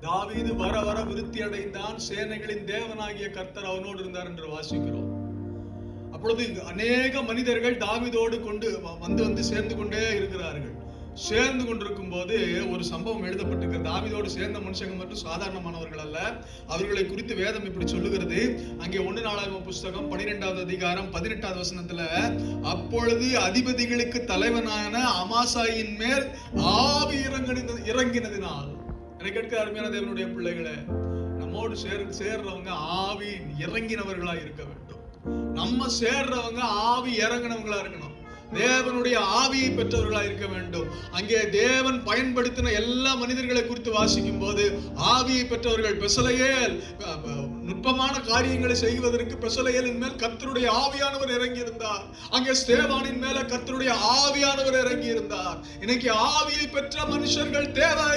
தாவீது வர வர விருத்தி அடைந்தான், சேனைகளின் தேவனாகிய கர்த்தர் அவனோடு இருந்தார் என்று வாசிக்கிறோம். அப்பொழுது அநேக மனிதர்கள் தாவீதோடு வந்து சேர்ந்து கொண்டே இருக்கிறார்கள். சேர்ந்து கொண்டிருக்கும் போது ஒரு சம்பவம் எழுதப்பட்டிருக்க. தாவீதோடு சேர்ந்த மனுஷங்க மட்டும் சாதாரணமானவர்கள் அல்ல. அவர்களை குறித்து வேதம் இப்படி சொல்லுகிறது. அங்கே 1 நாளாகமம் புஸ்தகம் 12வது அதிகாரம் 18வது வசனத்துல, அப்பொழுது அதிபதிகளுக்கு தலைவனான அமாசாயின் மேல் ஆவி இறங்கினதினால். எனக்கு கேட்க அருமையான தேவனுடைய பிள்ளைகளே, நம்மோடு சேர்றவங்க ஆவி இறங்கினவர்களா இருக்க வேண்டும். நம்ம சேர்றவங்க ஆவி இறங்கினவங்களா இருக்கணும். தேவனுடைய ஆவியை பெற்றவர்களா இருக்க வேண்டும். அங்கே தேவன் பயன்படுத்தின எல்லா மனிதர்களை குறித்து வாசிக்கும் போது ஆவியை பெற்றவர்கள். பெசலெயேல் நுட்பமான காரியங்களை செய்வதற்கு பெசலெயேலின் மேல் கர்த்தருடைய ஆவியானவர் இறங்கி இருந்தார். அங்கே ஸ்தேவானின் மேல கர்த்தருடைய ஆவியானவர் இறங்கி இருந்தார். இன்னைக்கு ஆவியை பெற்ற மனுஷர்கள் தேவை.